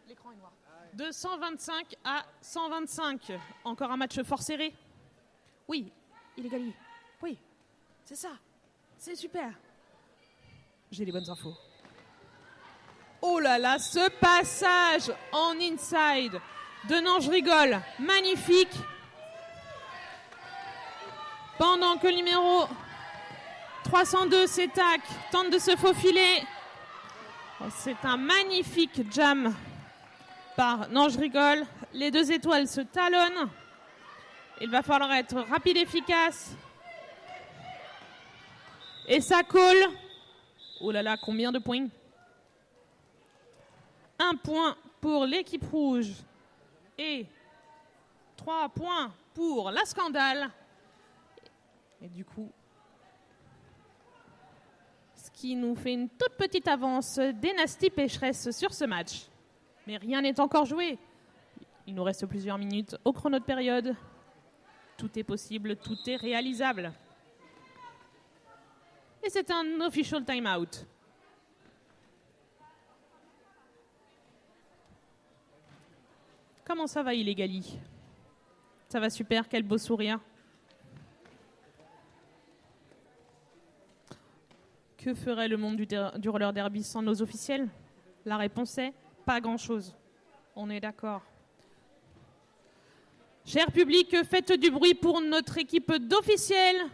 Speaker 1: L'écran est noir. 225 à 125. Encore un match fort serré. Oui, il égalise. Oui, c'est ça. C'est super. J'ai les bonnes infos. Oh là là, ce passage en inside de Non, je rigole, magnifique. Pendant que le numéro 302, Setak, tente de se faufiler. C'est un magnifique jam par Non, je rigole. Les 2 étoiles se talonnent. Il va falloir être rapide et efficace. Et ça colle. Oh là là, combien de points ? 1 point pour l'équipe rouge et 3 points pour la Scandale. Et du coup, ce qui nous fait une toute petite avance des Nasty Pécheresse sur ce match. Mais rien n'est encore joué. Il nous reste plusieurs minutes au chrono de période. Tout est possible, tout est réalisable. Et c'est un official timeout. Comment ça va, Illégali ? Ça va super, quel beau sourire. Que ferait le monde du roller derby sans nos officiels ? La réponse est pas grand-chose. On est d'accord. Cher public, faites du bruit pour notre équipe d'officiels,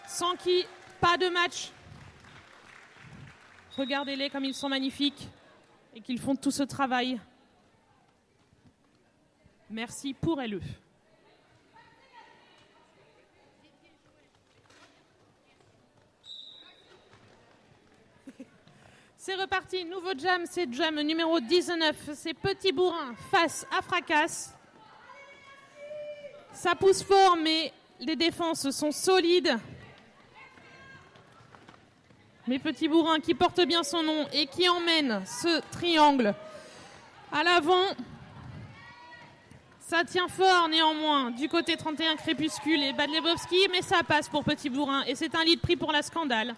Speaker 1: sans qui, pas de match. Regardez-les comme ils sont magnifiques et qu'ils font tout ce travail. Merci pour LE. C'est reparti, nouveau jam, c'est jam numéro 19, c'est Petit Bourrin face à Fracasse. Ça pousse fort, mais les défenses sont solides. Mais Petit Bourrin qui porte bien son nom et qui emmène ce triangle à l'avant. Ça tient fort néanmoins du côté 31 Crépuscule et Badlebowski, mais ça passe pour Petit Bourrin et c'est un lead pris pour la Scandale.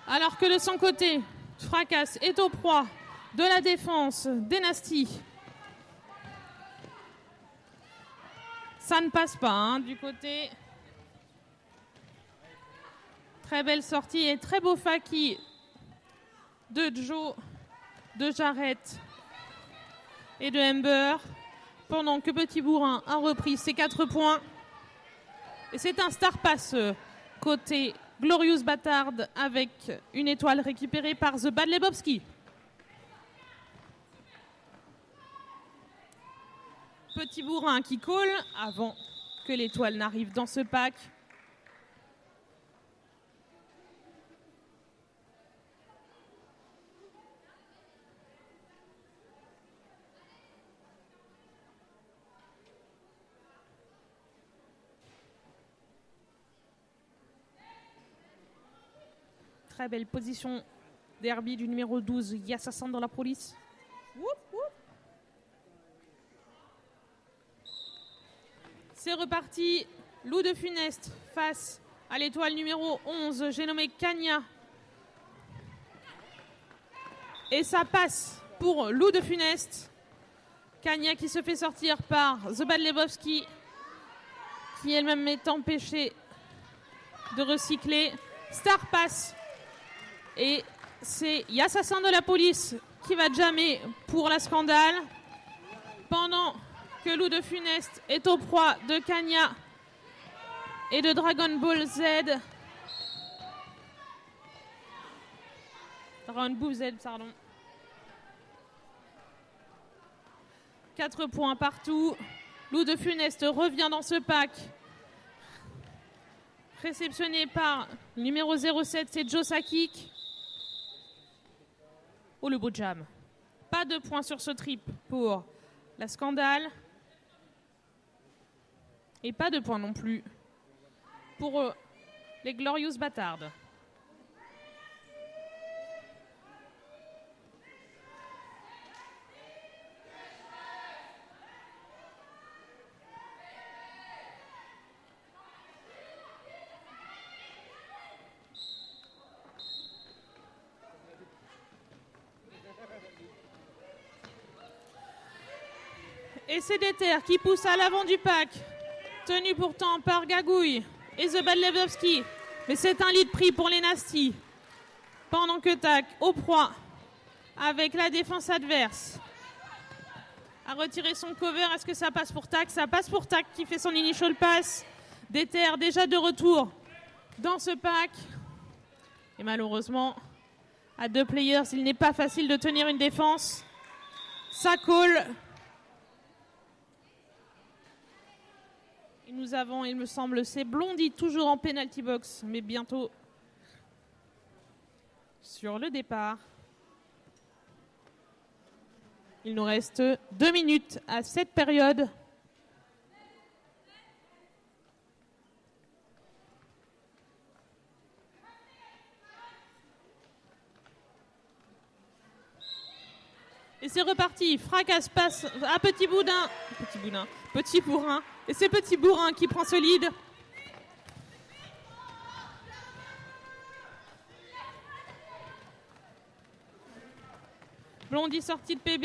Speaker 1: Alors que de son côté, Fracasse est au proie de la défense des Nasty. Ça ne passe pas du côté. Très belle sortie et très beau faki de Joe, de Jarrett et de Amber. Pendant que Petit Bourrin a repris ses 4 points. Et c'est un star pass côté Glorious Bâtard avec une étoile récupérée par The Bad Lebowski. Petit bourrin qui colle avant que l'étoile n'arrive dans ce pack. Très belle position derby du numéro 12, Yassassan dans la police. Whoop, whoop. C'est reparti. Loup de Funeste face à l'étoile numéro 11, j'ai nommé Kanya. Et ça passe pour Loup de Funeste. Kanya qui se fait sortir par The Bad Lebowski, qui elle-même est empêchée de recycler. Star pass. Et c'est Yassassin de la police qui va jammer pour la scandale. Pendant que Loup de Funeste est au proie de Kanya et de Dragon Ball Z. Dragon Ball Z, pardon. 4 points partout. Loup de Funeste revient dans ce pack. Réceptionné par le numéro 07, c'est Joe Sakic. Oh, le beau jam. Pas de points sur ce trip pour la scandale. Et pas de points non plus pour les Glorious Bâtards. Et c'est Déter qui pousse à l'avant du pack, tenu pourtant par Gagouille et The Bad Lebowski. Mais c'est un lead pris pour les Nasty. Pendant que Tac, au proie, avec la défense adverse, a retiré son cover. Est-ce que ça passe pour Tac? Ça passe pour Tac qui fait son initial pass. Déter déjà de retour dans ce pack. Et malheureusement, à 2 players, il n'est pas facile de tenir une défense. Ça colle. Et nous avons, il me semble, c'est Blondie toujours en penalty box, mais bientôt sur le départ. Il nous reste 2 minutes à cette période. Et c'est reparti. Fracasse passe à Petit Bourrin. Et c'est Petit Bourrin qui prend ce lead. Blondie sortie de PB.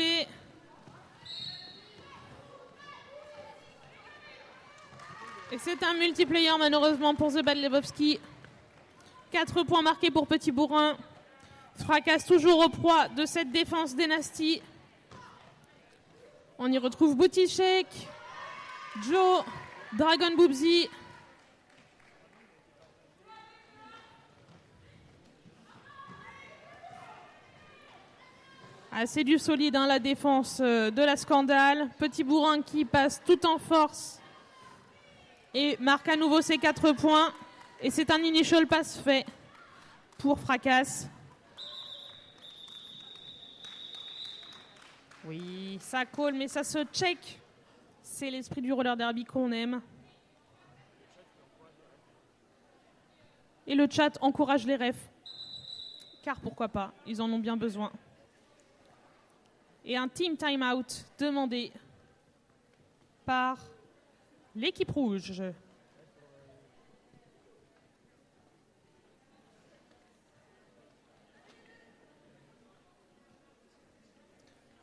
Speaker 1: Et c'est un multiplayer malheureusement pour The Bad Lebowski. 4 points marqués pour Petit Bourrin. Fracasse toujours au proie de cette défense des Nasty. On y retrouve Booty Shake, Joe, Dragon Boobsy. Ah, c'est du solide, hein, la défense de la scandale. Petit Bourrin qui passe tout en force et marque à nouveau ses 4 points. Et c'est un initial pass fait pour Fracasse. Oui, ça colle, mais ça se check. C'est l'esprit du roller derby qu'on aime. Et le chat encourage les refs. Car pourquoi pas, ils en ont bien besoin. Et un team timeout demandé par l'équipe rouge.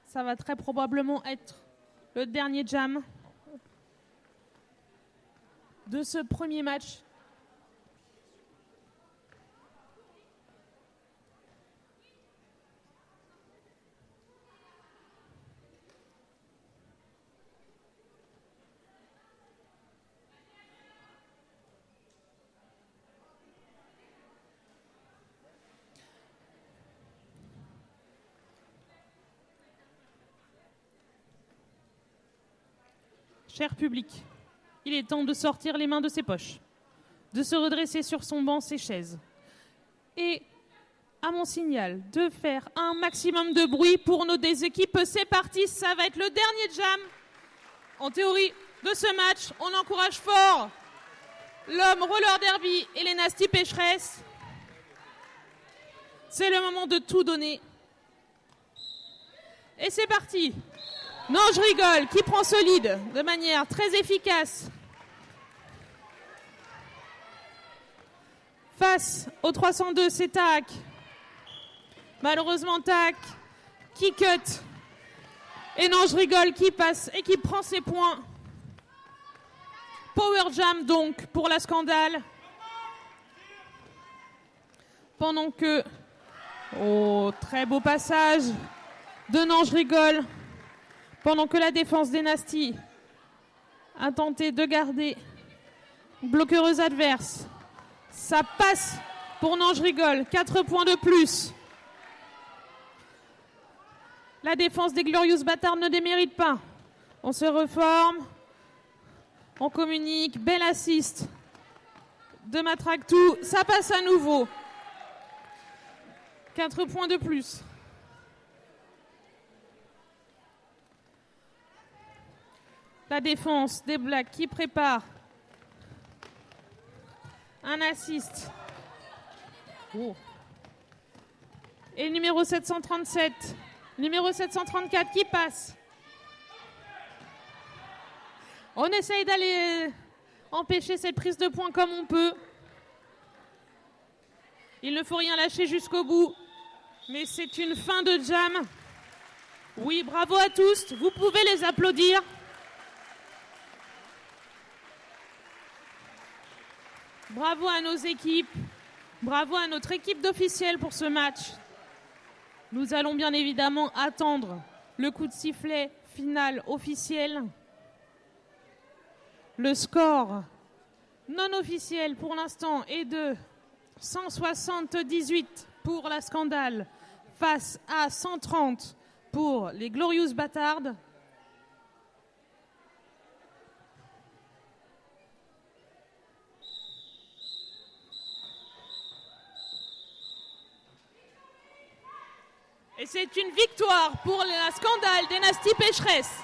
Speaker 1: Ça va très probablement être le dernier jam de ce premier match. Cher public, il est temps de sortir les mains de ses poches, de se redresser sur son banc, ses chaises. Et, à mon signal, de faire un maximum de bruit pour nos deux équipes. C'est parti, ça va être le dernier jam, en théorie, de ce match. On encourage fort l'homme roller derby et les Nasty Pécheresses. C'est le moment de tout donner. Et c'est parti. Non, je rigole, qui prend ce lead de manière très efficace. Face au 302, c'est Tac. Malheureusement, Tac qui cut. Et non, je rigole, qui passe et qui prend ses points. Power Jam donc pour la Scandale. Pendant que... Oh, très beau passage de Non, je rigole. Pendant que la défense des Nasty a tenté de garder bloqueuse adverse. Ça passe pour Non, je rigole. 4 points de plus. La défense des Glorious Bâtards ne démérite pas. On se reforme. On communique. Bel assist de Matractou. Ça passe à nouveau. 4 points de plus. La défense des Blacks qui prépare un assist. Oh. Et le numéro 737, numéro 734 qui passe. On essaye d'aller empêcher cette prise de points comme on peut. Il ne faut rien lâcher jusqu'au bout. Mais c'est une fin de jam. Oui, bravo à tous. Vous pouvez les applaudir. Bravo à nos équipes. Bravo à notre équipe d'officiels pour ce match. Nous allons bien évidemment attendre le coup de sifflet final officiel. Le score non officiel pour l'instant est de 178 pour la Scandale face à 130 pour les Glorious Bâtards. Et c'est une victoire pour la Scandale des Nasty Pécheresses.